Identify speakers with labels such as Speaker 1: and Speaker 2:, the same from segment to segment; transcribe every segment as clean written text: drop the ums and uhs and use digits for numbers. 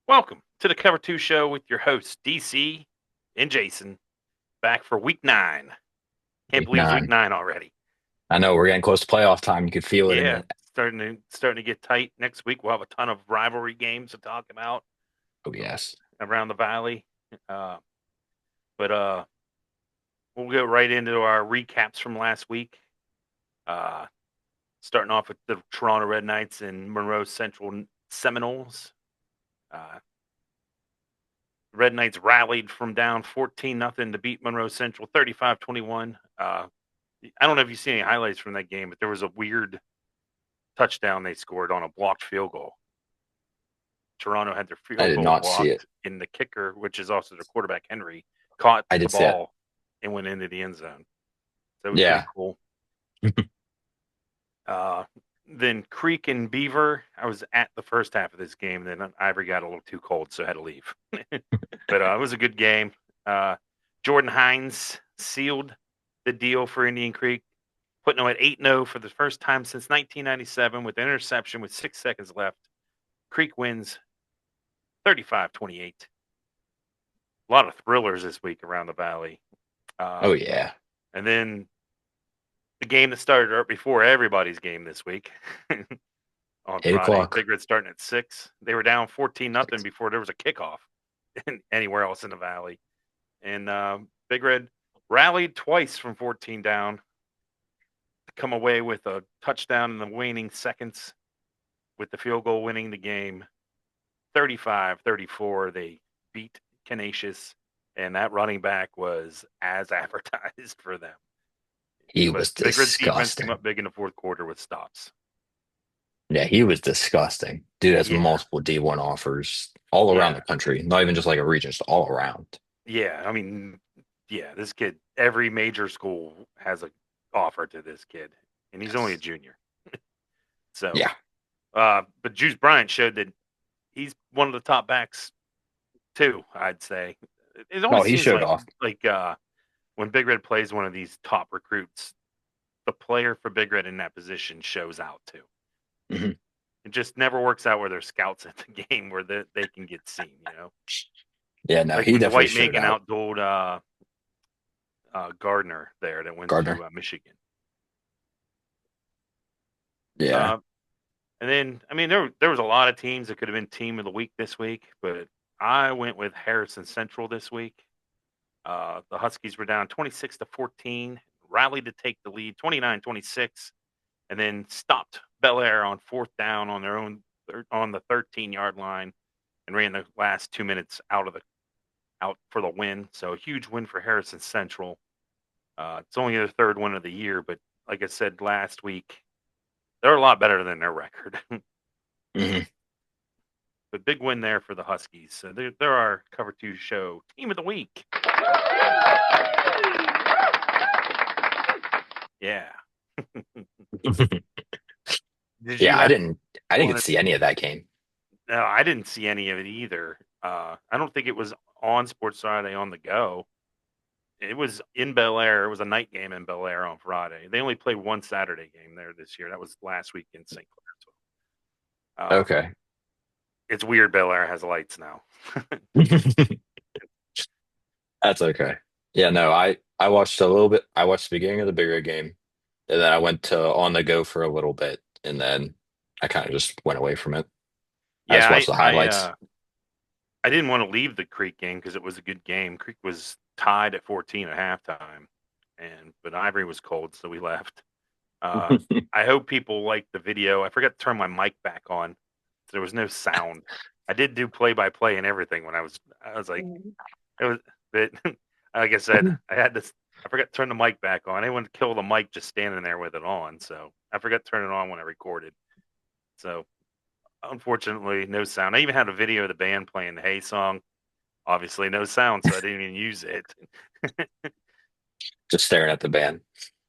Speaker 1: Welcome to the Cover 2 show with your hosts, DC and Jason, back for week 9. Can't
Speaker 2: Week
Speaker 1: believe it's week
Speaker 2: nine.
Speaker 1: 9 already.
Speaker 2: I know we're getting close to playoff time. You could feel it in
Speaker 1: Yeah,
Speaker 2: the.
Speaker 1: starting to get tight. Next week we'll have a ton of rivalry games to talk about
Speaker 2: Oh yes.
Speaker 1: around the valley. Uh, but we'll go right into our recaps from last week. Uh, Starting off with the Toronto Red Knights and Monroe Central Seminoles. Uh, Red Knights rallied from down 14-0 to beat Monroe Central 35-21. I don't know if you've seen any highlights from that game, but there was a weird touchdown they scored on a blocked field goal. Toronto had their
Speaker 2: I
Speaker 1: field
Speaker 2: did
Speaker 1: goal
Speaker 2: not see it.
Speaker 1: blocked, and the kicker, which is also their quarterback, Henry, caught
Speaker 2: I
Speaker 1: the
Speaker 2: did see it.
Speaker 1: ball and went into the end zone. So it was pretty
Speaker 2: Yeah.
Speaker 1: cool. Uh, then Creek and Beaver, I was at the first half of this game. Then Ivory got a little too cold, so I had to leave. But it was a good game. Uh, Jordan Hines sealed the deal for Indian Creek, putting them at 8-0 for the first time since 1997 with an interception with 6 seconds left. Creek wins 35-28. A lot of thrillers this week around the valley.
Speaker 2: Oh
Speaker 1: Uh,
Speaker 2: yeah.
Speaker 1: and then the game that started right before everybody's game this week on
Speaker 2: 8
Speaker 1: Friday.
Speaker 2: o'clock.
Speaker 1: Big Red starting at 6. They were down 14-0 before there was a kickoff anywhere else in the valley. And Big Red rallied twice from 14 down to come away with a touchdown in the waning seconds with the field goal winning the game 35-34. They beat Canisius, and that running back was as advertised for them.
Speaker 2: He
Speaker 1: But
Speaker 2: was
Speaker 1: Big Red's defense came
Speaker 2: disgusting.
Speaker 1: up big in the fourth quarter with stops.
Speaker 2: Yeah, he was disgusting. Dude has
Speaker 1: Yeah,
Speaker 2: multiple D1 offers all around
Speaker 1: yeah,
Speaker 2: the country. Not even just like a region, just all around.
Speaker 1: yeah. I mean, yeah, this kid, every major school has a offer to this kid, and he's only a
Speaker 2: Yes.
Speaker 1: junior. So,
Speaker 2: Yeah.
Speaker 1: but Juice Bryant showed that he's one of the top backs too. I'd say it
Speaker 2: Oh,
Speaker 1: always
Speaker 2: he
Speaker 1: seems
Speaker 2: showed
Speaker 1: like
Speaker 2: off.
Speaker 1: like when Big Red plays one of these top recruits, the player for Big Red in that position shows out too.
Speaker 2: Mhm.
Speaker 1: It just never works out where there's scouts at the game where they can get seen.
Speaker 2: Yeah, no,
Speaker 1: Like
Speaker 2: he
Speaker 1: when
Speaker 2: definitely
Speaker 1: Dwight
Speaker 2: showed
Speaker 1: Macon
Speaker 2: out.
Speaker 1: outdueled Gardner there that went
Speaker 2: Gardner.
Speaker 1: to Michigan.
Speaker 2: Yeah.
Speaker 1: Uh, and then I mean there was a lot of teams that could have been team of the week this week, but I went with Harrison Central this week. The Huskies were down 26-14, rallied to take the lead 29-26, and then stopped Bel Air on fourth down on their own on the 13-yard line and ran the last 2 minutes out for the win. So a huge win for Harrison Central. It's only their third win of the year, but like I said last week, they're a lot better than their record.
Speaker 2: Hmm.
Speaker 1: But big win there for the Huskies. So they're our Cover 2 show team of the week. Yeah. Did you
Speaker 2: Yeah, I
Speaker 1: have
Speaker 2: didn't I didn't get
Speaker 1: one?
Speaker 2: to see any of that game.
Speaker 1: No, I didn't see any of it either. I don't think it was on Sports Friday on the go. It was in Bel Air. It was a night game in Bel Air on Friday. They only played one Saturday game there this year. That was last week in St Clairsville.
Speaker 2: Okay.
Speaker 1: It's weird. Bel Air has lights now.
Speaker 2: That's okay. Yeah, no, I watched a little bit. I watched the beginning of the bigger game, and then I went to on the go for a little bit, and then I kind of just went away from it. I
Speaker 1: Yeah,
Speaker 2: just watched the highlights.
Speaker 1: I didn't want to leave the Creek game because it was a good game. Creek was tied at 14 at halftime, but Ivory was cold, so we left. Uh, I hope people liked the video. I forgot to turn my mic back on, so there was no sound. I did do play by play and everything when I was like it was but like I said, I had this I forgot to turn the mic back on. I didn't want to kill the mic just standing there with it on, so I forgot to turn it on when I recorded. So unfortunately, no sound. I even had a video of the band playing the Hey song. Obviously, no sound, so I didn't even use it.
Speaker 2: Just staring at the band.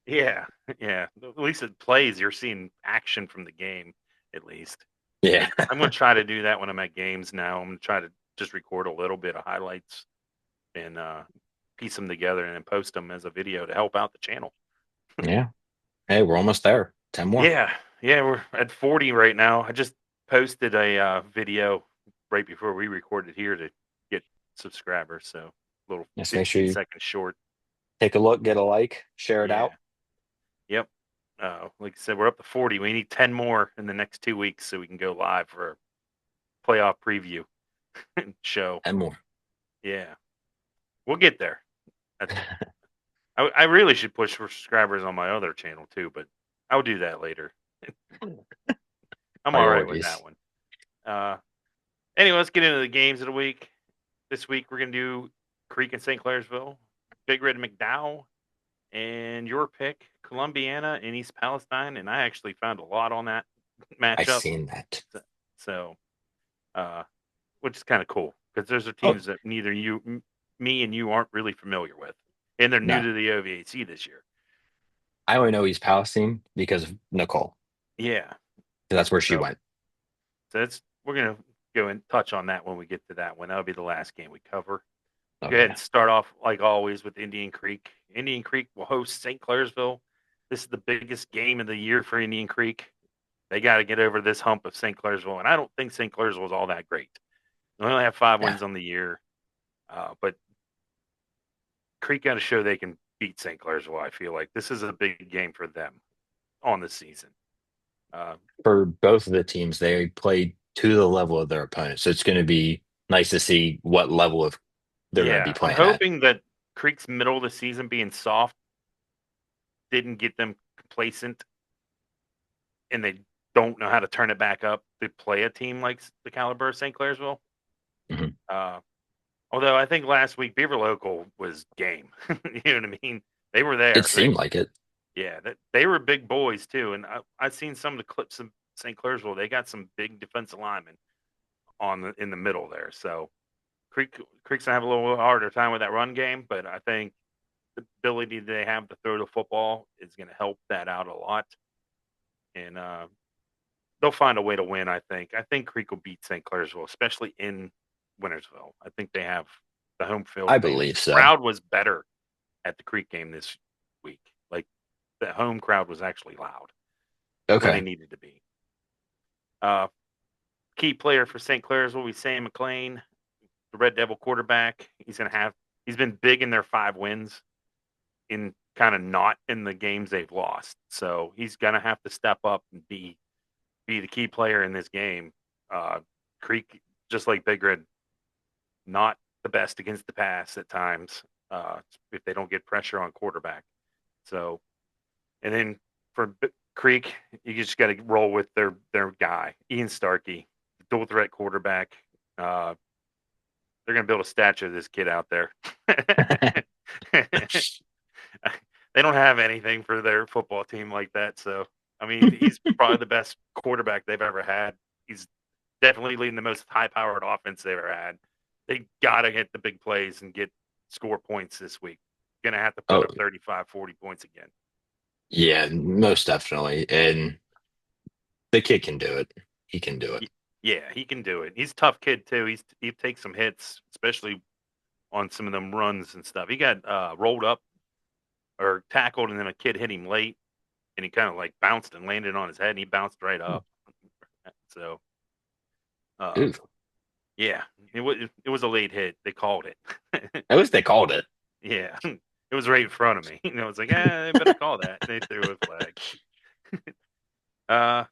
Speaker 1: Yeah, yeah. At least it plays. You're seeing action from the game, at least.
Speaker 2: Yeah.
Speaker 1: But I'm going to try to do that when I'm at games now. I'm going to try to just record a little bit of highlights and piece them together and then post them as a video to help out the channel.
Speaker 2: Yeah. Hey, we're almost there. 10 more.
Speaker 1: Yeah, yeah. We're at 40 right now. I just posted a video right before we recorded here to get subscribers. So a little
Speaker 2: Just make sure
Speaker 1: 15
Speaker 2: you
Speaker 1: seconds short.
Speaker 2: take a look, get a like, share it
Speaker 1: Yeah.
Speaker 2: out.
Speaker 1: Yep. Like I said, we're up to 40. We need 10 more in the next 2 weeks so we can go live for a playoff preview show.
Speaker 2: And more.
Speaker 1: Yeah. We'll get there. I really should push for subscribers on my other channel too, but I'll do that later. I'm all right with that
Speaker 2: Priorities.
Speaker 1: one. Anyway, let's get into the games of the week. This week we're gonna do Creek and St. Clairsville, Big Red and McDowell, and your pick, Columbiana and East Palestine. And I actually found a lot on that
Speaker 2: I've
Speaker 1: matchup,
Speaker 2: seen that.
Speaker 1: so uh, which is kind of cool because those are
Speaker 2: Oh,
Speaker 1: teams that neither me and you aren't really familiar with, and they're new
Speaker 2: no.
Speaker 1: to the OVAC this year.
Speaker 2: I only know he's Palestine because of Nicole.
Speaker 1: Yeah,
Speaker 2: That's where she
Speaker 1: so
Speaker 2: went.
Speaker 1: that's we're gonna go and touch on that when we get to that one. That'll be the last game we cover.
Speaker 2: Oh
Speaker 1: Go ahead and
Speaker 2: yeah.
Speaker 1: start off like always with Indian Creek. Indian Creek will host St. Clairsville. This is the biggest game of the year for Indian Creek. They got to get over this hump of St. Clairsville, and I don't think St. Clairsville is all that great. They only have 5 wins
Speaker 2: Yeah.
Speaker 1: on the year, but Creek got to show they can beat St. Clairsville. I feel like this is a big game for them on the season. Uh,
Speaker 2: For both of the teams, they played to the level of their opponents. So it's going to be nice to see what level of they're going to be
Speaker 1: yeah, I'm
Speaker 2: playing at.
Speaker 1: hoping that Creek's middle of the season being soft didn't get them complacent and they don't know how to turn it back up to play a team like the caliber of St. Clairsville.
Speaker 2: Mhm.
Speaker 1: Uh, although I think last week Beaver Local was game. You know what I mean? They were
Speaker 2: It
Speaker 1: there.
Speaker 2: seemed like it.
Speaker 1: Yeah, they were big boys too. And I've seen some of the clips of St. Clairsville. They got some big defensive linemen in the middle there. So Creek's gonna have a little harder time with that run game, but I think the ability they have to throw the football is going to help that out a lot. And they'll find a way to win. I think Creek will beat St. Clairsville, especially in Wintersville. I think they have the home field
Speaker 2: I
Speaker 1: advantage.
Speaker 2: believe
Speaker 1: The
Speaker 2: so.
Speaker 1: crowd was better at the Creek game this week. Like the home crowd was actually loud when they
Speaker 2: Okay.
Speaker 1: needed to be. Uh, Key player for St. Clair's will be Sam McLean, the Red Devil quarterback. He's been big in their 5 wins, in kind of not in the games they've lost. So he's gonna have to step up and be the key player in this game. Creek, just like Big Red, not the best against the pass at times if they don't get pressure on quarterback. So, and then for Creek, you just got to roll with their guy, Ian Starkey, dual threat quarterback. Uh, they're going to build a statue of this kid out there. They don't have anything for their football team like that. So, I mean, he's probably the best quarterback they've ever had. He's definitely leading the most high-powered offense they've ever had. They got to hit the big plays and score points this week. Going to have to put
Speaker 2: Oh,
Speaker 1: up 35, 40 points again.
Speaker 2: yeah, most definitely. And the kid can do it. He can do it.
Speaker 1: Yeah, he can do it. He's a tough kid too. He takes some hits, especially on some of them runs and stuff. He got rolled up or tackled, and then a kid hit him late, and he kind of like bounced and landed on his head, and he bounced right up. So, uh,
Speaker 2: Ooh.
Speaker 1: yeah, it was a late hit. They called it.
Speaker 2: At least they called it.
Speaker 1: Yeah, it was right in front of me. It's like, they better call that. They threw a flag. Uh,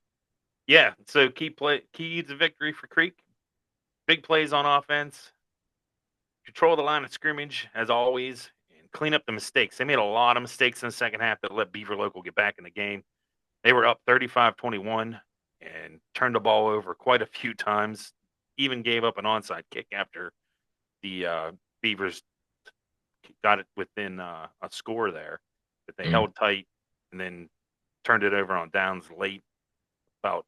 Speaker 1: yeah. So key to victory for Creek. Big plays on offense. Control the line of scrimmage as always, and clean up the mistakes. They made a lot of mistakes in the second half that let Beaver Local get back in the game. They were up 35-21 and turned the ball over quite a few times. Even gave up an onside kick after the Beavers got it within a score there. But they
Speaker 2: Mm.
Speaker 1: held tight and then turned it over on downs late. About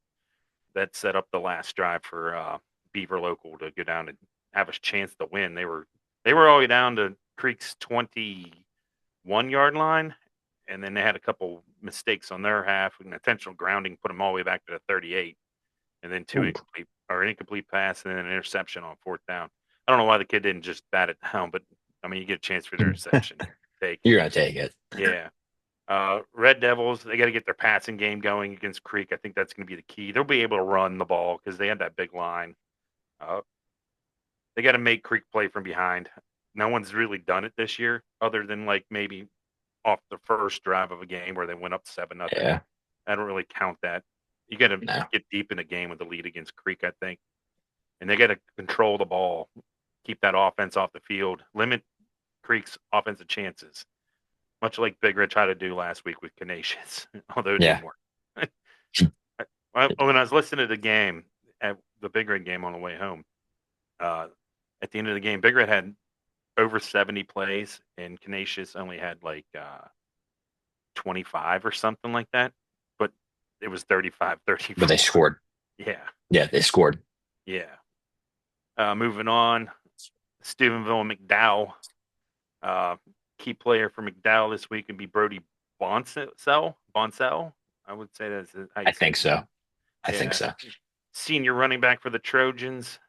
Speaker 1: that set up the last drive for Beaver Local to go down and have a chance to win. They were all the way down to Creek's 21-yard line, and then they had a couple mistakes on their half. An intentional grounding put them all the way back to the 38, and then two
Speaker 2: Ooh.
Speaker 1: incomplete pass and then an interception on fourth down. I don't know why the kid didn't just bat it down, but I mean, you get a chance for the interception. Take it.
Speaker 2: You're gonna take it.
Speaker 1: Yeah. Red Devils, they got to get their passing game going against Creek. I think that's going to be the key. They'll be able to run the ball because they have that big line. They got to make Creek play from behind. No one's really done it this year, other than like maybe off the first drive of a game where they went up 7-0.
Speaker 2: Yeah,
Speaker 1: I don't really count that. You got to
Speaker 2: no,
Speaker 1: get deep in the game with the lead against Creek, I think, and they got to control the ball, keep that offense off the field, limit Creek's offensive chances, much like Big Red tried to do last week with Canisius, although it didn't
Speaker 2: yeah,
Speaker 1: work. When I was listening to the game, at the Big Red game on the way home, uh, at the end of the game, Big Red had over 70 plays, and Canisius only had like 25 or something like that. But it was 35,
Speaker 2: but they
Speaker 1: 34.
Speaker 2: scored.
Speaker 1: Yeah.
Speaker 2: Yeah, they scored.
Speaker 1: Yeah. Moving on, Steubenville and McDowell. Uh, Key player for McDowell this week would be Brody Bonsell. Bonsell, I would say that's how
Speaker 2: I
Speaker 1: you say
Speaker 2: think
Speaker 1: his
Speaker 2: so.
Speaker 1: name.
Speaker 2: I think
Speaker 1: Yeah.
Speaker 2: so.
Speaker 1: Senior running back for the Trojans.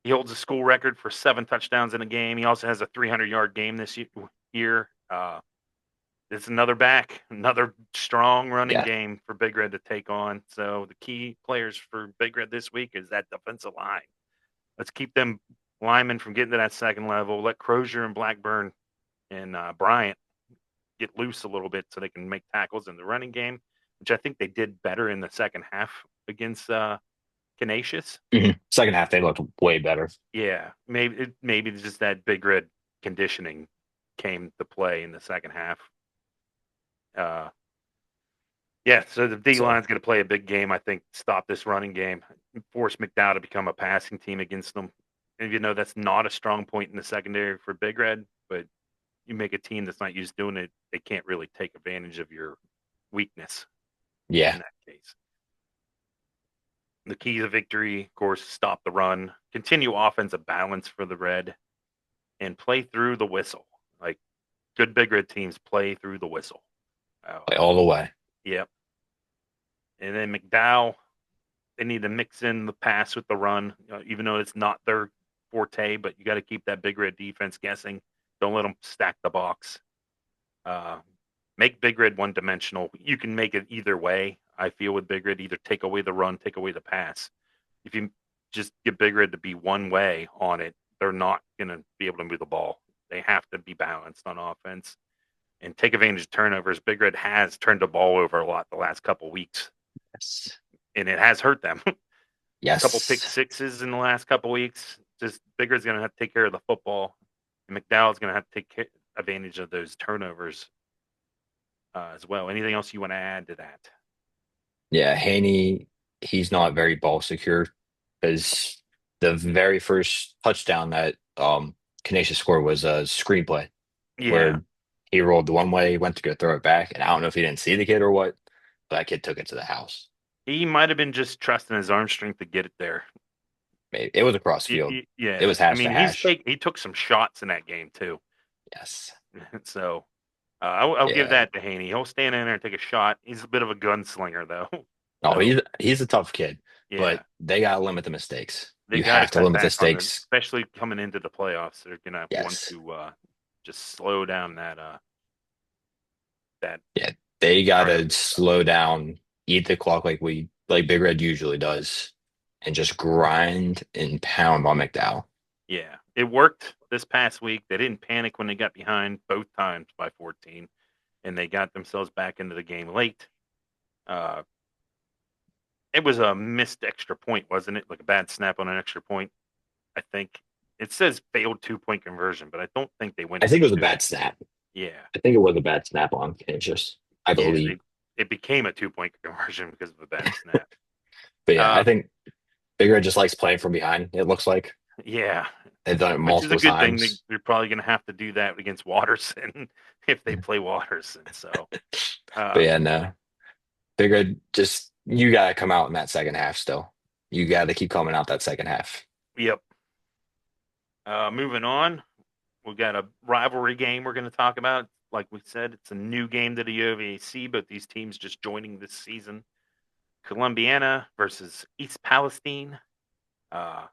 Speaker 1: He holds a school record for 7 touchdowns in a game. He also has a 300-yard game this year. It's another back, another strong running
Speaker 2: Yeah.
Speaker 1: game for Big Red to take on. So the key players for Big Red this week is that defensive line. Let's keep them linemen from getting to that second level. Let Crozier and Blackburn and Bryant get loose a little bit so they can make tackles in the running game, which I think they did better in the second half against Canisius.
Speaker 2: Second half, they looked way better.
Speaker 1: Yeah, maybe just that Big Red conditioning came to play in the second half. Yeah, so the D
Speaker 2: So
Speaker 1: line's going to play a big game. I think stop this running game, force McDowell to become a passing team against them. And that's not a strong point in the secondary for Big Red, but you make a team that's not used to doing it, they can't really take advantage of your weakness in
Speaker 2: yeah,
Speaker 1: that case. The key to victory, of course, stop the run, continue offensive balance for the Red, and play through the whistle. Like good Big Red teams play through the whistle.
Speaker 2: play all the way.
Speaker 1: Yep. And then McDowell, they need to mix in the pass with the run, even though it's not their forte, but you got to keep that Big Red defense guessing. Don't let them stack the box. Make Big Red one dimensional. You can make it either way. I feel with Big Red, either take away the run, take away the pass. If you just get Big Red to be one way on it, they're not going to be able to move the ball. They have to be balanced on offense and take advantage of turnovers. Big Red has turned the ball over a lot the last couple weeks,
Speaker 2: Yes.
Speaker 1: and it has hurt them. A couple pick
Speaker 2: Yes.
Speaker 1: sixes in the last couple weeks. Just Big Red's going to have to take care of the football, and McDowell's going to have to take advantage of those turnovers as well. Anything else you want to add to that?
Speaker 2: Yeah, Haney, he's not very ball secure because the very first touchdown that Canisius scored was a screenplay
Speaker 1: Yeah,
Speaker 2: where he rolled the one way, went to go throw it back, and I don't know if he didn't see the kid or what, but that kid took it to the house.
Speaker 1: he might have been just trusting his arm strength to get it there.
Speaker 2: Maybe it was across field. It
Speaker 1: Yeah,
Speaker 2: was
Speaker 1: I
Speaker 2: hash to
Speaker 1: mean
Speaker 2: hash.
Speaker 1: he took some shots in that game too.
Speaker 2: Yes.
Speaker 1: So I'll give
Speaker 2: Yeah.
Speaker 1: that to Haney. He'll stand in there and take a shot. He's a bit of a gunslinger though.
Speaker 2: Oh,
Speaker 1: So
Speaker 2: he's a tough kid,
Speaker 1: yeah,
Speaker 2: but they gotta limit the mistakes.
Speaker 1: they
Speaker 2: You
Speaker 1: got to
Speaker 2: have to
Speaker 1: cut
Speaker 2: limit the
Speaker 1: back on it,
Speaker 2: stakes.
Speaker 1: especially coming into the playoffs. They're gonna want
Speaker 2: Yes.
Speaker 1: to just slow down that
Speaker 2: Yeah, they gotta
Speaker 1: turnover stuff.
Speaker 2: slow down, eat the clock like Big Red usually does, and just grind and pound on McDowell.
Speaker 1: Yeah, it worked this past week. They didn't panic when they got behind both times by 14, and they got themselves back into the game late. Uh, it was a missed extra point, wasn't it? Like a bad snap on an extra point. I think it says failed 2-point conversion, but I don't think they went
Speaker 2: I think it was a
Speaker 1: to it.
Speaker 2: bad snap.
Speaker 1: Yeah,
Speaker 2: I think it was a bad snap on Kansas, I
Speaker 1: yeah.
Speaker 2: believe.
Speaker 1: It became a 2-point conversion because of a bad snap.
Speaker 2: But yeah, I
Speaker 1: Uh,
Speaker 2: think Big Red just likes playing from behind. It looks like
Speaker 1: yeah,
Speaker 2: they've done it
Speaker 1: which is a
Speaker 2: multiple
Speaker 1: good thing.
Speaker 2: times.
Speaker 1: They're probably going to have to do that against Watterson if they play Watterson. So,
Speaker 2: But
Speaker 1: uh,
Speaker 2: yeah, no, Big Red just you gotta come out in that second half still. You gotta keep coming out that second half.
Speaker 1: yep. Moving on, we got a rivalry game we're going to talk about. Like we said, it's a new game to the OVAC, but these teams just joining this season. Columbiana versus East Palestine. Uh,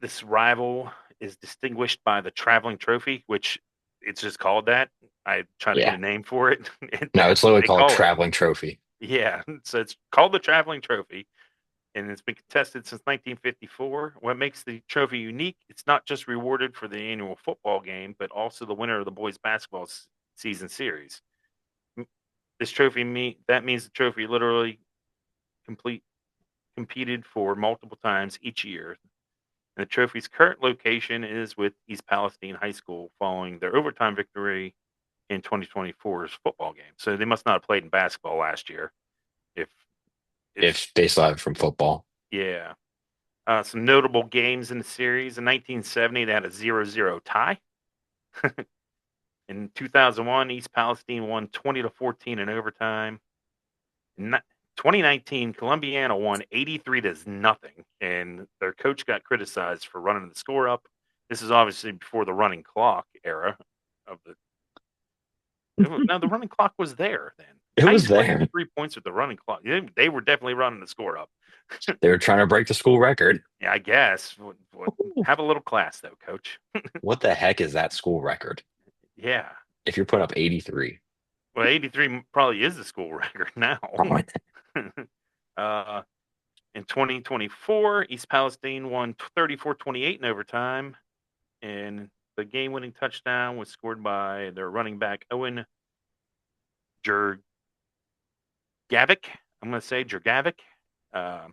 Speaker 1: this rival is distinguished by the traveling trophy, which it's just called that. I try to get
Speaker 2: Yeah.
Speaker 1: a name for it.
Speaker 2: No,
Speaker 1: That's
Speaker 2: it's
Speaker 1: what
Speaker 2: literally
Speaker 1: they
Speaker 2: called
Speaker 1: call it.
Speaker 2: traveling trophy.
Speaker 1: Yeah, so it's called the traveling trophy, and it's been contested since 1954. What makes the trophy unique, it's not just rewarded for the annual football game, but also the winner of the boys basketball season series. This trophy that means the trophy literally complete competed for multiple times each year. And the trophy's current location is with East Palestine High School following their overtime victory in 2024's football game. So they must not have played in basketball last year. If it's
Speaker 2: If they still have it from football.
Speaker 1: Yeah. Some notable games in the series. In 1970, they had a 0-0 tie. In 2001, East Palestine won 20-14 in overtime. In 2019, Columbiana won 83 to nothing, and their coach got criticized for running the score up. This is obviously before the running clock era of the. Now the running clock was there then.
Speaker 2: It
Speaker 1: How you
Speaker 2: was
Speaker 1: score
Speaker 2: there.
Speaker 1: 83 points with the running clock? They were definitely running the score up.
Speaker 2: They were trying to break the school record.
Speaker 1: Yeah, I guess. Have a little class though, coach.
Speaker 2: What the heck is that school record?
Speaker 1: Yeah.
Speaker 2: If you're putting up 83.
Speaker 1: Well, 83 probably is the school record now.
Speaker 2: Oh,
Speaker 1: uh, in 2024, East Palestine won 34-28 in overtime, and the game-winning touchdown was scored by their running back Owen Jurgavic. I'm going to say Jurgavic. Uh,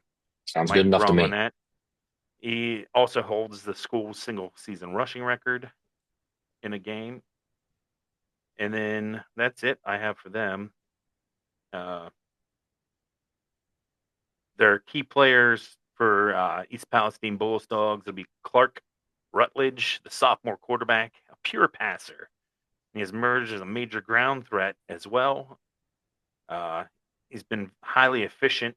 Speaker 2: sounds
Speaker 1: Might
Speaker 2: good
Speaker 1: be
Speaker 2: enough to
Speaker 1: wrong on
Speaker 2: me.
Speaker 1: that. He also holds the school's single-season rushing record in a game. And then that's it I have for them. Uh, their key players for East Palestine Bulldogs will be Clark Rutledge, the sophomore quarterback, a pure passer. He has emerged as a major ground threat as well. He's been highly efficient,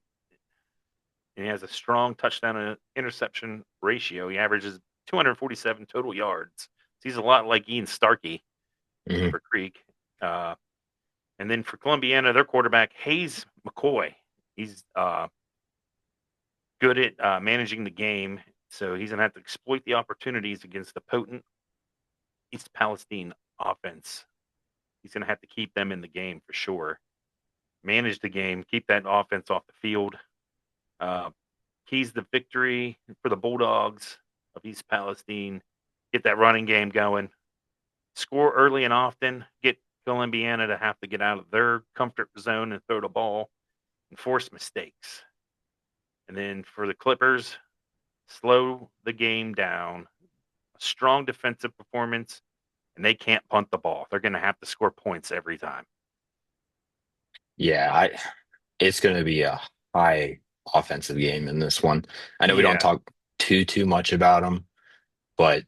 Speaker 1: and he has a strong touchdown to interception ratio. He averages 247 total yards. So he's a lot like Ian Starkey
Speaker 2: Mhm.
Speaker 1: for Creek. And then for Columbiana, their quarterback, Hayes McCoy. He's good at managing the game, so he's going to have to exploit the opportunities against the potent East Palestine offense. He's going to have to keep them in the game for sure. Manage the game, keep that offense off the field. Uh, keys the victory for the Bulldogs of East Palestine. Get that running game going. Score early and often. Get Columbiana to have to get out of their comfort zone and throw the ball and force mistakes. And then for the Clippers, slow the game down. A strong defensive performance, and they can't punt the ball. They're going to have to score points every time.
Speaker 2: Yeah, it's going to be a high offensive game in this one. I know we don't
Speaker 1: Yeah.
Speaker 2: talk too much about them, but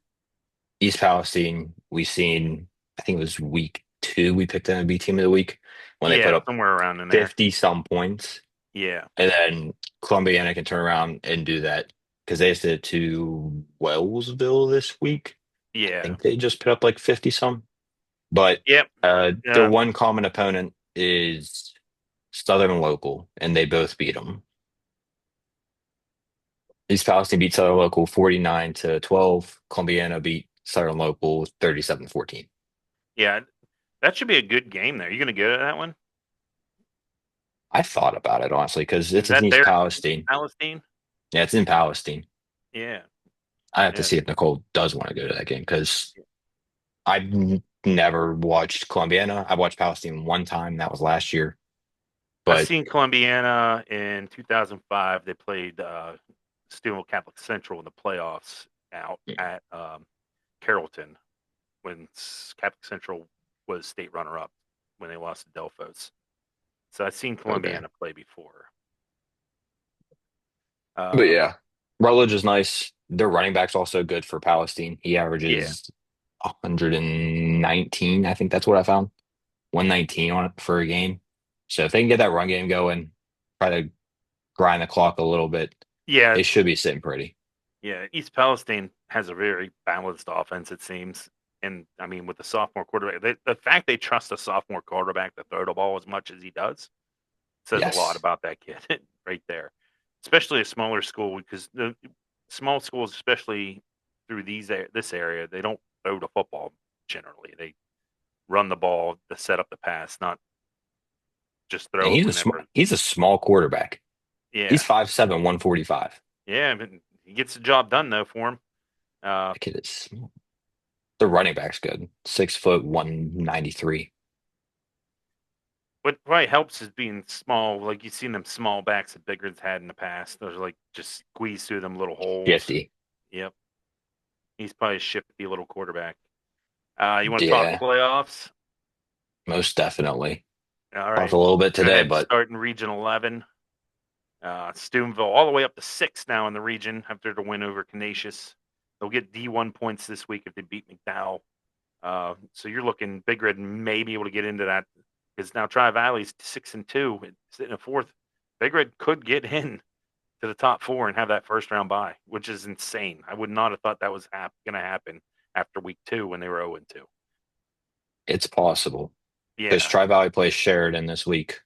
Speaker 2: East Palestine, we've seen, I think it was week 2, we picked them to be team of the week when they put
Speaker 1: Yeah,
Speaker 2: up
Speaker 1: somewhere around in there.
Speaker 2: 50 some points.
Speaker 1: Yeah.
Speaker 2: And then Columbiana can turn around and do that because they did it to Wellsville this week. I
Speaker 1: Yeah.
Speaker 2: think they just put up like 50 some. But
Speaker 1: Yep.
Speaker 2: their one common opponent is Southern Local, and they both beat them. East Palestine beat Southern Local 49-12. Columbiana beat Southern Local 37-14.
Speaker 1: Yeah. That should be a good game there. You going to go to that one?
Speaker 2: I thought about it honestly because
Speaker 1: Is
Speaker 2: it's in
Speaker 1: that
Speaker 2: East
Speaker 1: there in
Speaker 2: Palestine.
Speaker 1: Palestine?
Speaker 2: Yeah, it's in Palestine.
Speaker 1: Yeah.
Speaker 2: I have to
Speaker 1: Yeah.
Speaker 2: see if Nicole does want to go to that game because I've never watched Columbiana. I watched Palestine one time. That was last year.
Speaker 1: I've
Speaker 2: But
Speaker 1: seen Columbiana in 2005. They played Steubenville Catholic Central in the playoffs out at Carrollton when Catholic Central was state runner-up when they lost to Delphos. So I've seen
Speaker 2: okay.
Speaker 1: Columbiana play before.
Speaker 2: But
Speaker 1: Uh,
Speaker 2: yeah, Rutledge is nice. Their running back's also good for Palestine. He
Speaker 1: yeah,
Speaker 2: averages 119. I think that's what I found. 119 on it for a game. So if they can get that run game going, try to grind the clock a little bit,
Speaker 1: yeah,
Speaker 2: they should be sitting pretty.
Speaker 1: yeah. East Palestine has a very balanced offense, it seems. And I mean, with the sophomore quarterback, the fact they trust a sophomore quarterback to throw the ball as much as he does says a lot
Speaker 2: Yes.
Speaker 1: about that kid right there. Especially a smaller school, because the small schools, especially through this area, they don't throw the football generally. They run the ball to set up the pass, not just
Speaker 2: And
Speaker 1: throw it whenever.
Speaker 2: he's a small quarterback.
Speaker 1: Yeah,
Speaker 2: He's 5'7", 145.
Speaker 1: yeah, but he gets the job done though for him. Uh,
Speaker 2: That kid is small. The running back's good. 6 foot 193.
Speaker 1: what probably helps is being small. Like you've seen them small backs that Bigred's had in the past. Those are like just squeeze through them little holes.
Speaker 2: 50.
Speaker 1: Yep, he's probably a shifty little quarterback. You want to talk
Speaker 2: Yeah,
Speaker 1: playoffs?
Speaker 2: most definitely.
Speaker 1: All
Speaker 2: Talked
Speaker 1: right,
Speaker 2: a little bit
Speaker 1: go
Speaker 2: today,
Speaker 1: ahead.
Speaker 2: but
Speaker 1: Start in Region 11. Steubenville all the way up to 6 now in the region after the win over Canisius. They'll get D1 points this week if they beat McDowell. So you're looking Big Red may be able to get into that because now Tri Valley's 6-2, sitting at fourth. Big Red could get in to the top four and have that first round bye, which is insane. I would not have thought that was going to happen after week 2 when they were 0-2.
Speaker 2: it's possible because
Speaker 1: Yeah.
Speaker 2: Tri-Valley plays Sheridan this week,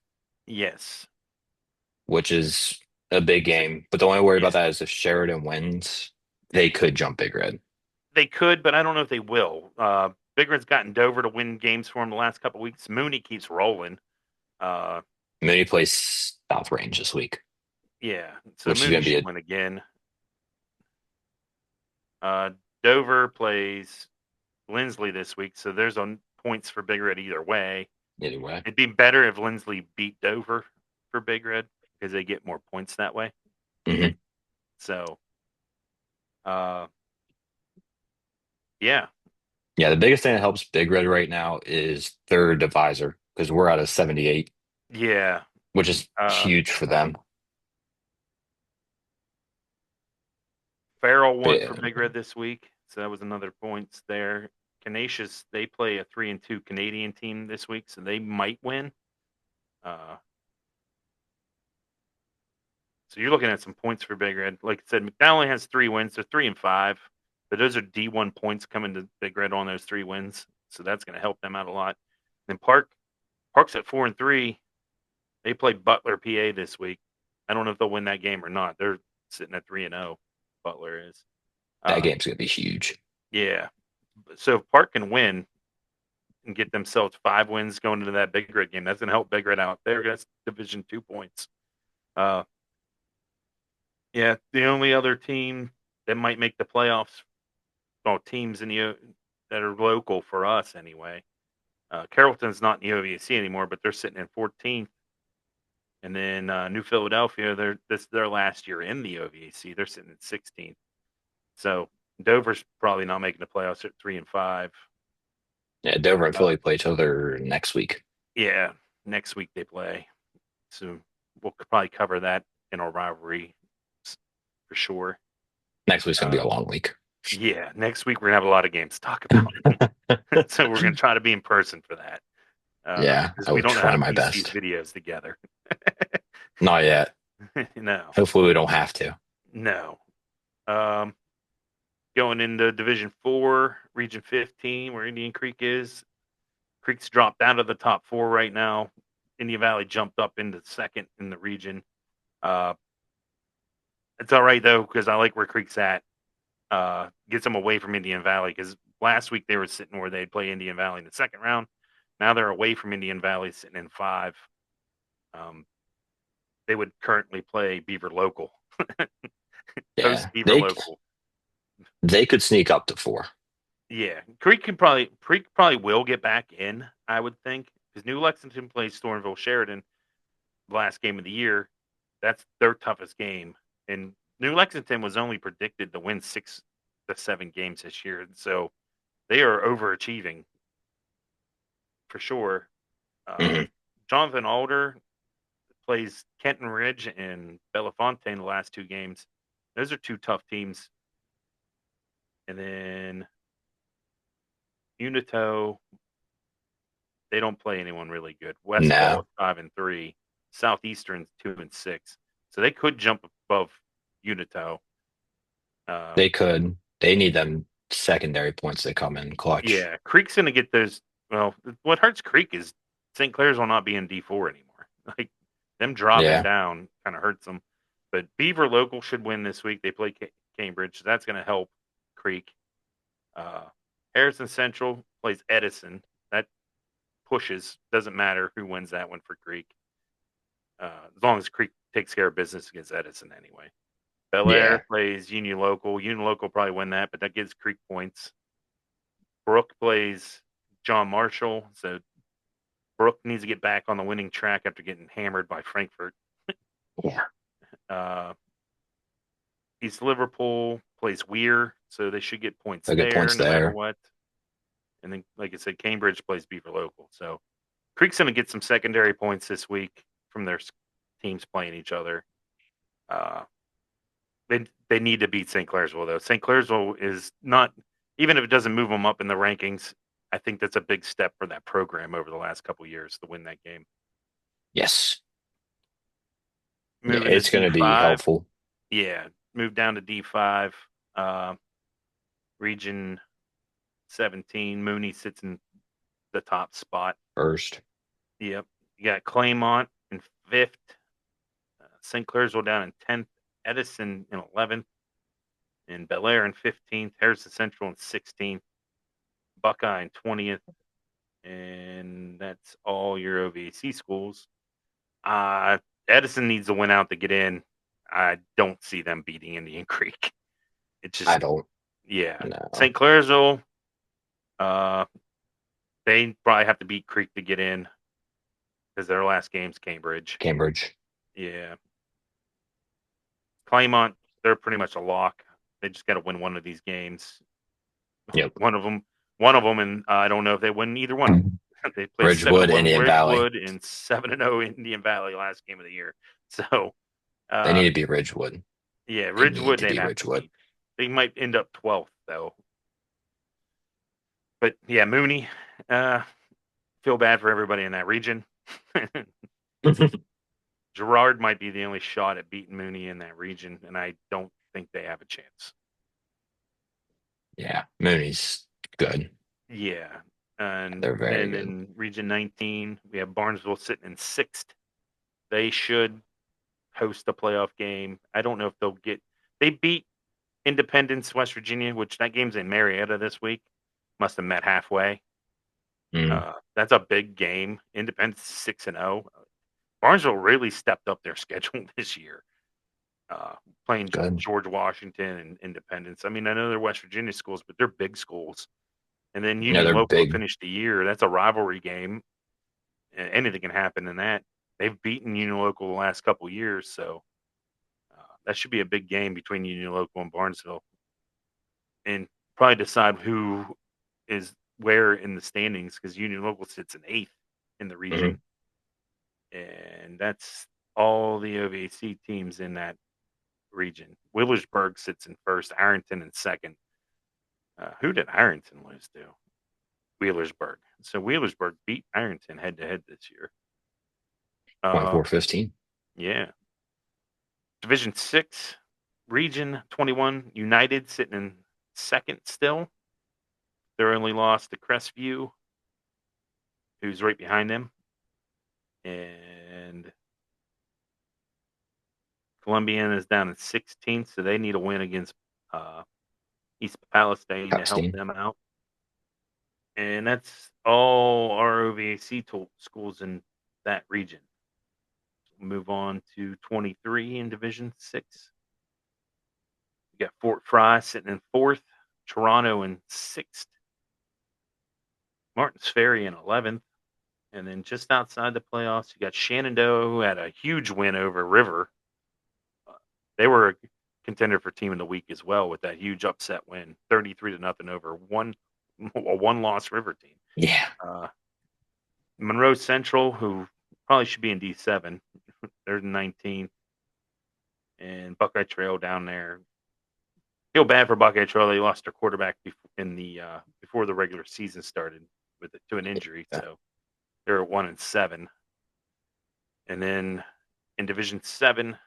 Speaker 1: Yes.
Speaker 2: which is a big game. But the only worry
Speaker 1: Yeah.
Speaker 2: about that is if Sheridan wins, they could jump Big Red.
Speaker 1: They could, but I don't know if they will. Big Red's gotten Dover to win games for him the last couple weeks. Mooney keeps rolling. Uh,
Speaker 2: Mooney plays South Range this week,
Speaker 1: yeah, so
Speaker 2: which is
Speaker 1: Mooney
Speaker 2: going to be
Speaker 1: should win again. Uh, Dover plays Lindsley this week, so there's on points for Big Red either way.
Speaker 2: either way.
Speaker 1: It'd be better if Lindsley beat Dover for Big Red because they get more points that way.
Speaker 2: Hmm.
Speaker 1: So, uh, yeah,
Speaker 2: Yeah, the biggest thing that helps Big Red right now is their divisor because we're at a 78,
Speaker 1: yeah.
Speaker 2: which is
Speaker 1: Uh,
Speaker 2: huge for them.
Speaker 1: Farrell
Speaker 2: But
Speaker 1: won for
Speaker 2: yeah,
Speaker 1: Big Red this week, so that was another points there. Canisius, they play a 3-2 Canadian team this week, so they might win. Uh, so you're looking at some points for Big Red. Like I said, McDowell only has 3 wins. They're 3-5, but those are D1 points coming to Big Red on those 3 wins, so that's going to help them out a lot. Then Park's at 4-3. They play Butler, PA this week. I don't know if they'll win that game or not. They're sitting at 3-0. Butler is.
Speaker 2: that
Speaker 1: Uh,
Speaker 2: game's going to be huge.
Speaker 1: yeah. So if Park can win and get themselves 5 wins going into that Big Red game, that's going to help Big Red out. That's Division 2 points. Uh, yeah, the only other team that might make the playoffs, well, teams in the that are local for us anyway. Carrollton's not in the OVAC anymore, but they're sitting in 14th. And then New Philadelphia, this is their last year in the OVAC. They're sitting at 16th. So Dover's probably not making the playoffs at 3-5.
Speaker 2: Yeah, Dover and
Speaker 1: Uh,
Speaker 2: Philly play each other next week.
Speaker 1: yeah, next week they play. So we'll probably cover that in our rivalry for sure.
Speaker 2: Next week's going to be
Speaker 1: Uh,
Speaker 2: a long week.
Speaker 1: yeah, next week we're gonna have a lot of games to talk about, so we're gonna try to be in person for that
Speaker 2: Yeah,
Speaker 1: because
Speaker 2: I
Speaker 1: we
Speaker 2: will
Speaker 1: don't know how
Speaker 2: try
Speaker 1: to
Speaker 2: my
Speaker 1: piece these
Speaker 2: best.
Speaker 1: videos together.
Speaker 2: Not yet.
Speaker 1: No,
Speaker 2: Hopefully, we don't have to.
Speaker 1: no. Um, Going into Division 4, Region 15, where Indian Creek is. Creek's dropped out of the top 4 right now. Indian Valley jumped up into second in the region. Uh, it's all right though because I like where Creek's at. Gets them away from Indian Valley because last week they were sitting where they'd play Indian Valley in the second round. Now they're away from Indian Valley, sitting in 5. Um, they would currently play Beaver Local, host
Speaker 2: Yeah,
Speaker 1: Beaver Local.
Speaker 2: they could sneak up to 4.
Speaker 1: Yeah, Creek probably will get back in. I would think because New Lexington plays Steubenville Sheridan last game of the year. That's their toughest game, and New Lexington was only predicted to win 6 to 7 games this year, so they are overachieving for sure. Uh,
Speaker 2: Hmm.
Speaker 1: Jonathan Alder plays Kenton Ridge and Bellefontaine the last 2 games. Those are 2 tough teams. And then Unito, they don't play anyone really good. Westfall
Speaker 2: No,
Speaker 1: is 5-3. Southeastern's 2-6. So they could jump above Unito.
Speaker 2: they
Speaker 1: Um,
Speaker 2: could. They need them secondary points that come in clutch.
Speaker 1: yeah, Creek's going to get those. Well, what hurts Creek is St. Clair's will not be in D4 anymore. Like them dropping
Speaker 2: Yeah,
Speaker 1: down kind of hurts them. But Beaver Local should win this week. They play Cambridge, so that's going to help Creek. Uh, Harrison Central plays Edison. That pushes. Doesn't matter who wins that one for Creek. As long as Creek takes care of business against Edison anyway. Bel Air
Speaker 2: Yeah.
Speaker 1: plays Union Local. Union Local probably win that, but that gives Creek points. Brook plays John Marshall, so Brook needs to get back on the winning track after getting hammered by Frankfurt.
Speaker 2: Yeah.
Speaker 1: Uh, East Liverpool plays Weir, so they should get points
Speaker 2: A good
Speaker 1: there
Speaker 2: points
Speaker 1: no matter
Speaker 2: there.
Speaker 1: what. And then, like I said, Cambridge plays Beaver Local. So Creek's going to get some secondary points this week from their teams playing each other. Uh, they need to beat St Clairsville though. St Clairsville is not, even if it doesn't move them up in the rankings. I think that's a big step for that program over the last couple of years to win that game.
Speaker 2: Yes. Yeah,
Speaker 1: Moving to
Speaker 2: it's going to be
Speaker 1: D5,
Speaker 2: helpful.
Speaker 1: yeah, move down to D5. Uh, Region 17, Mooney sits in the top spot.
Speaker 2: First.
Speaker 1: Yep. You got Claymont in 5th, St. Clairsville down in 10th, Edison in 11th, and Bel Air in 15th, Harrison Central in 16th, Buckeye in 20th, and that's all your OVAC schools. Edison needs to win out to get in. I don't see them beating Indian Creek. It's
Speaker 2: I
Speaker 1: just,
Speaker 2: don't
Speaker 1: yeah.
Speaker 2: know.
Speaker 1: St. Clairsville, uh, they probably have to beat Creek to get in because their last game's Cambridge.
Speaker 2: Cambridge.
Speaker 1: Yeah. Claymont, they're pretty much a lock. They just got to win one of these games.
Speaker 2: Yep.
Speaker 1: One of them, and I don't know if they win either one of them. They played
Speaker 2: Ridgewood,
Speaker 1: 7-1
Speaker 2: Indian Valley.
Speaker 1: Ridgewood and 7-0 Indian Valley last game of the year. So,
Speaker 2: They need
Speaker 1: uh,
Speaker 2: to be Ridgewood.
Speaker 1: yeah,
Speaker 2: They need
Speaker 1: Ridgewood
Speaker 2: to
Speaker 1: they'd
Speaker 2: be
Speaker 1: have to
Speaker 2: Ridgewood.
Speaker 1: beat. They might end up 12th though. But yeah, Mooney. Feel bad for everybody in that region. Gerard might be the only shot at beating Mooney in that region, and I don't think they have a chance.
Speaker 2: Yeah, Mooney's good.
Speaker 1: Yeah. And
Speaker 2: They're very
Speaker 1: then
Speaker 2: good.
Speaker 1: in Region 19, we have Barnesville sitting in 6th. They should host a playoff game. I don't know if they'll get. They beat Independence, West Virginia, which that game's in Marietta this week. Must have met halfway.
Speaker 2: Mm,
Speaker 1: That's a big game. Independence 6-0. Barnesville really stepped up their schedule this year. Playing
Speaker 2: good.
Speaker 1: George Washington and Independence. I mean, I know they're West Virginia schools, but they're big schools. And then
Speaker 2: Yeah,
Speaker 1: Union
Speaker 2: they're
Speaker 1: Local to
Speaker 2: big.
Speaker 1: finish the year. That's a rivalry game. Anything can happen in that. They've beaten Union Local the last couple of years, so that should be a big game between Union Local and Barnesville, and probably decide who is where in the standings because Union Local sits in 8th in the
Speaker 2: Mm,
Speaker 1: region, and that's all the OVAC teams in that region. Willersburg sits in 1st, Ironton in 2nd. Who did Ironton lose to? Wheelersburg. So Wheelersburg beat Ironton head to head this year. Uh,
Speaker 2: 24-15.
Speaker 1: yeah. Division 6, Region 21, United sitting in 2nd still. Their only loss to Crestview, who's right behind them. And Columbiana is down in 16th, so they need a win against East Palestine to help
Speaker 2: Palestine.
Speaker 1: them out. And that's all our OVAC schools in that region. Move on to 23 in Division 6. You got Fort Fry sitting in 4th, Toronto in 6th, Martins Ferry in 11th, and then just outside the playoffs, you got Shenandoah, who had a huge win over River. They were a contender for Team of the Week as well with that huge upset win, 33-0 over a one-loss River team.
Speaker 2: Yeah.
Speaker 1: Monroe Central, who probably should be in D7, they're in 19th, and Buckeye Trail down there. Feel bad for Buckeye Trail. They lost their quarterback before the regular season started to an injury, so they're at 1-7. And then in Division 7,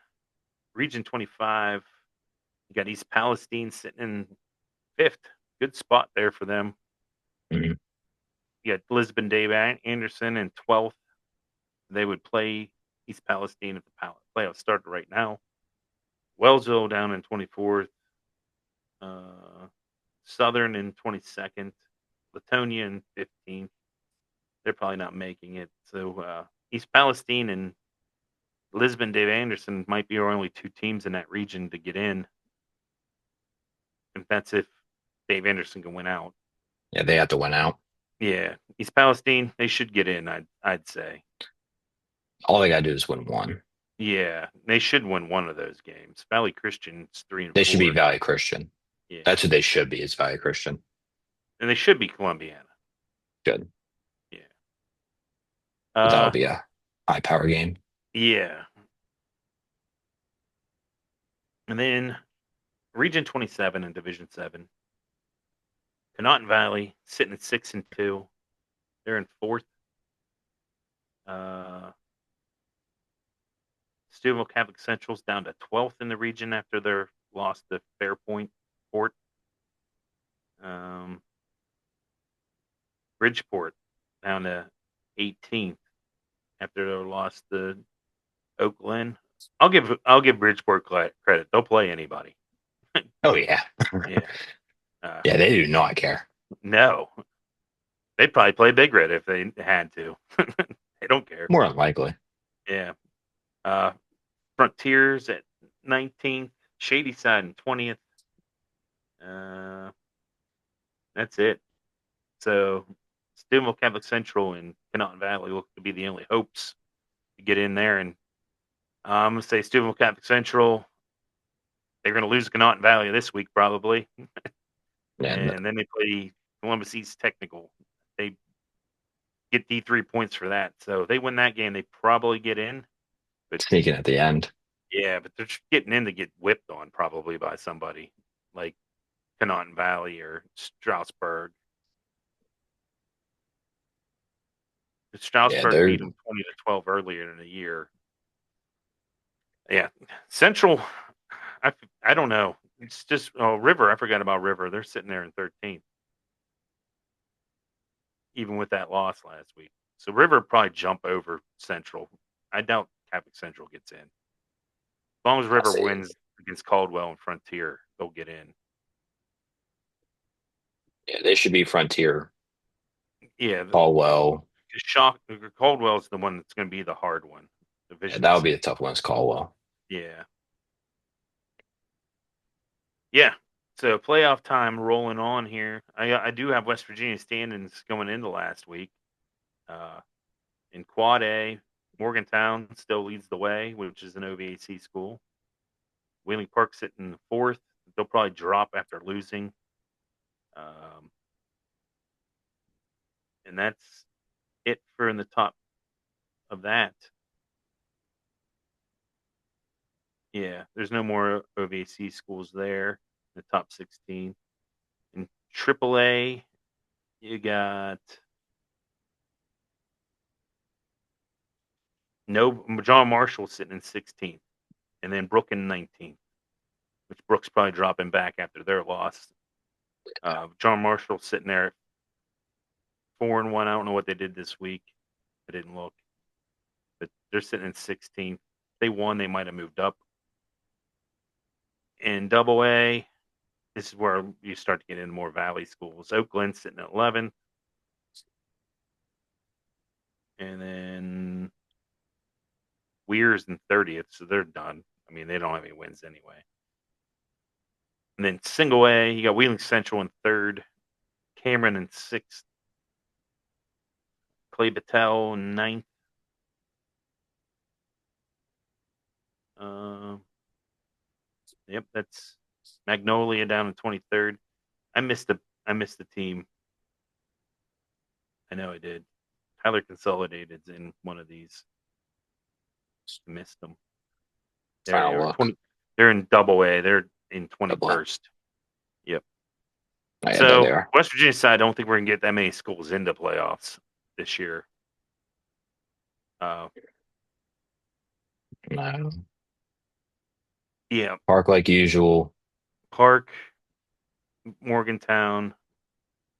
Speaker 1: Region 25, you got East Palestine sitting in 5th. Good spot there for them.
Speaker 2: Mm,
Speaker 1: You got Lisbon Dave Anderson in 12th. They would play East Palestine if the playoffs started right now. Wellsville down in 24th. Southern in 22nd. Latonia in 15th. They're probably not making it. So East Palestine and Lisbon, Dave Anderson might be our only two teams in that region to get in. And that's if Dave Anderson can win out.
Speaker 2: Yeah, they have to win out.
Speaker 1: Yeah, East Palestine, they should get in. I'd say.
Speaker 2: All they got to do is win one.
Speaker 1: Yeah, they should win one of those games. Valley Christian's 3 and
Speaker 2: They should be
Speaker 1: 4.
Speaker 2: Valley Christian.
Speaker 1: Yeah,
Speaker 2: That's what they should be, is Valley Christian.
Speaker 1: and they should be Columbiana.
Speaker 2: Good.
Speaker 1: Yeah.
Speaker 2: That'll
Speaker 1: Uh,
Speaker 2: be a high power game.
Speaker 1: yeah. And then Region 27 and Division 7. Connaughton Valley sitting at 6-2. They're in fourth. Uh, Steubenville Catholic Central's down to 12th in the region after their loss to Fairpoint Fort. Bridgeport down to 18th after their loss to Oak Glen. I'll give Bridgeport credit. They'll play anybody.
Speaker 2: Oh, yeah.
Speaker 1: Yeah.
Speaker 2: Yeah, they do not care.
Speaker 1: No, they'd probably play Big Red if they had to. They don't care.
Speaker 2: More unlikely.
Speaker 1: Yeah. Frontiers at 19th, Shady Side in 20th. That's it. So Steubenville Catholic Central and Connaughton Valley look to be the only hopes to get in there. And I'm going to say Steubenville Catholic Central, they're going to lose Connaughton Valley this week probably.
Speaker 2: And
Speaker 1: And then they play Columbus East Technical. They get D3 points for that. So if they win that game, they probably get in. But
Speaker 2: sneaking at the end.
Speaker 1: yeah, but they're just getting in to get whipped on probably by somebody like Connaughton Valley or Strasburg.
Speaker 2: Yeah,
Speaker 1: Strasburg
Speaker 2: they're
Speaker 1: beat them 20-12 earlier in the year. Yeah, Central. I don't know. It's just River. I forgot about River. They're sitting there in 13th, even with that loss last week. So River probably jump over Central. I doubt Catholic Central gets in. As long as
Speaker 2: I'll
Speaker 1: River
Speaker 2: say,
Speaker 1: wins against Caldwell and Frontier, they'll get in.
Speaker 2: yeah, they should be Frontier,
Speaker 1: Yeah,
Speaker 2: Caldwell.
Speaker 1: Caldwell is the one that's going to be the hard one.
Speaker 2: Yeah,
Speaker 1: Division
Speaker 2: that would be
Speaker 1: 6.
Speaker 2: a tough one. It's Caldwell.
Speaker 1: Yeah. Yeah. So playoff time rolling on here. I do have West Virginia standings going into last week. Uh, in Quad A, Morgantown still leads the way, which is an OVAC school. Wheeling Park sitting in fourth. They'll probably drop after losing. And that's it for in the top of that. Yeah, there's no more OVAC schools there in the top 16. In AAA, you got no John Marshall sitting in 16th, and then Brook in 19th, which Brook's probably dropping back after their loss. John Marshall sitting there at 4-1. I don't know what they did this week. I didn't look, but they're sitting in 16th. If they won, they might have moved up. In Double A, this is where you start to get into more Valley schools. Oak Glen sitting at 11th, and then Weir's in 30th, so they're done. I mean, they don't have any wins anyway. And then Single A, you got Wheeling Central in third, Cameron in sixth, Clay Battelle in ninth. Yep, that's Magnolia down in 23rd. I missed the team. I know I did. Tyler Consolidated's in one of these. Missed them. There they
Speaker 2: Final
Speaker 1: are.
Speaker 2: look.
Speaker 1: They're in Double A. They're in
Speaker 2: Double A.
Speaker 1: 21st. Yep.
Speaker 2: Oh, yeah, there they
Speaker 1: So
Speaker 2: are.
Speaker 1: West Virginia side, I don't think we're gonna get that many schools into playoffs this year. Uh,
Speaker 2: No.
Speaker 1: yeah,
Speaker 2: Park like usual.
Speaker 1: Park, Morgantown,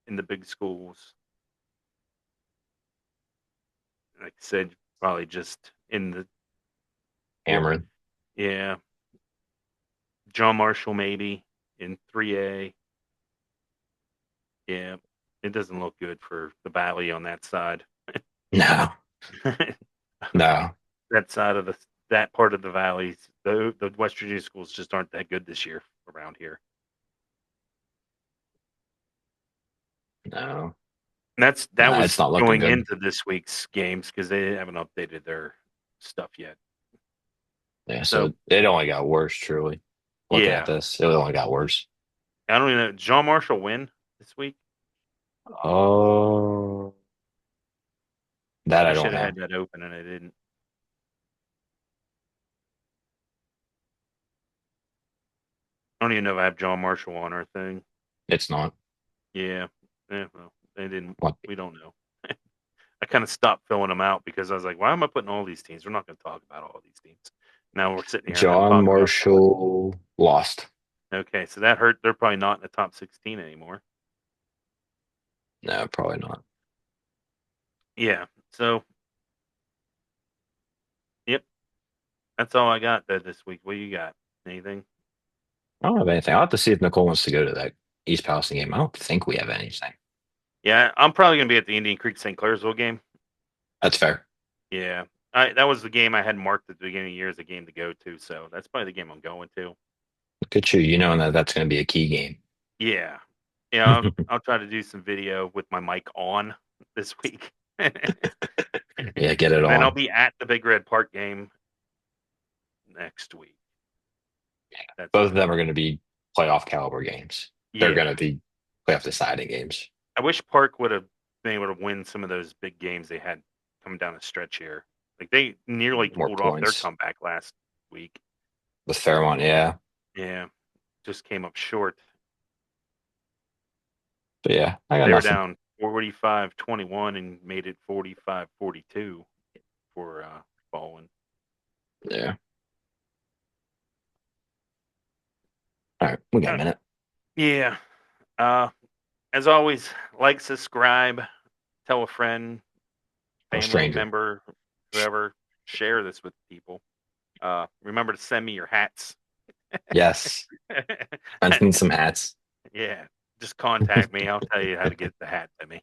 Speaker 1: in the big schools. Like I said, probably just in the
Speaker 2: Cameron.
Speaker 1: yeah. John Marshall maybe in 3A. Yeah, it doesn't look good for the Valley on that side.
Speaker 2: No. No.
Speaker 1: that side of the that part of the valleys. The West Virginia schools just aren't that good this year around here.
Speaker 2: No,
Speaker 1: And that
Speaker 2: no,
Speaker 1: was
Speaker 2: it's not looking
Speaker 1: going
Speaker 2: good.
Speaker 1: into this week's games because they haven't updated their stuff yet.
Speaker 2: Yeah,
Speaker 1: So
Speaker 2: so it only got worse, truly. Looking at
Speaker 1: yeah,
Speaker 2: this, it only got worse.
Speaker 1: I don't even know. Did John Marshall win this week?
Speaker 2: Oh, that
Speaker 1: I
Speaker 2: I
Speaker 1: should
Speaker 2: don't
Speaker 1: have
Speaker 2: know.
Speaker 1: had that open and I didn't. I don't even know if I have John Marshall on our thing.
Speaker 2: It's not.
Speaker 1: Yeah. Yeah. Well, they didn't.
Speaker 2: What?
Speaker 1: We don't know. I kind of stopped filling them out because I was like, why am I putting all these teams? We're not going to talk about all these teams. Now we're sitting here and I'm
Speaker 2: John
Speaker 1: talking about somebody.
Speaker 2: Marshall lost.
Speaker 1: Okay, so that hurt. They're probably not in the top 16 anymore.
Speaker 2: No, probably not.
Speaker 1: Yeah. So, yep. That's all I got this week. What do you got? Anything?
Speaker 2: I don't have anything. I'll have to see if Nicole wants to go to that East Palestine game. I don't think we have anything.
Speaker 1: Yeah, I'm probably going to be at the Indian Creek St. Clairsville game.
Speaker 2: That's fair.
Speaker 1: Yeah. That was the game I had marked at the beginning of the year as a game to go to. So that's probably the game I'm going to.
Speaker 2: Look at you. You know that that's going to be a key game.
Speaker 1: Yeah. Yeah. I'll try to do some video with my mic on this week.
Speaker 2: Yeah, get it
Speaker 1: And then I'll
Speaker 2: on.
Speaker 1: be at the Big Red Park game next week. That's
Speaker 2: Both
Speaker 1: what
Speaker 2: of
Speaker 1: I'm
Speaker 2: them are
Speaker 1: doing.
Speaker 2: going to be playoff caliber games. They're going
Speaker 1: Yeah.
Speaker 2: to be playoff deciding games.
Speaker 1: I wish Park would have been able to win some of those big games they had coming down the stretch here. Like they nearly
Speaker 2: More
Speaker 1: pulled off their
Speaker 2: points
Speaker 1: comeback last week.
Speaker 2: with Fairmont. Yeah.
Speaker 1: Yeah. Just came up short.
Speaker 2: But yeah, I got
Speaker 1: They were
Speaker 2: nothing.
Speaker 1: down 45-21 and made it 45-42 for Baldwin.
Speaker 2: Yeah. All right. We got a
Speaker 1: Uh,
Speaker 2: minute.
Speaker 1: yeah. Uh, as always, like, subscribe, tell a friend,
Speaker 2: Or a
Speaker 1: family
Speaker 2: stranger.
Speaker 1: member, whoever. Share this with people. Remember to send me your hats.
Speaker 2: Yes. I need some hats.
Speaker 1: Yeah, just contact me. I'll tell you how to get the hat to me.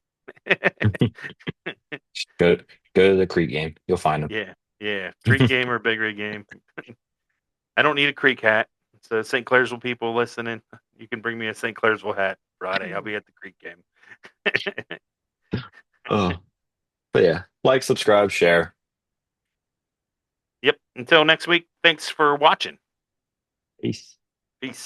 Speaker 2: Go go to the Creek game. You'll find them.
Speaker 1: Yeah, yeah. Creek game or Big Rig game. I don't need a Creek hat. So St. Clairsville people listening, you can bring me a St. Clairsville hat Friday. I'll be at the Creek game.
Speaker 2: Oh, but yeah, like, subscribe, share.
Speaker 1: Yep. Until next week, thanks for watching.
Speaker 2: Peace.
Speaker 1: Peace.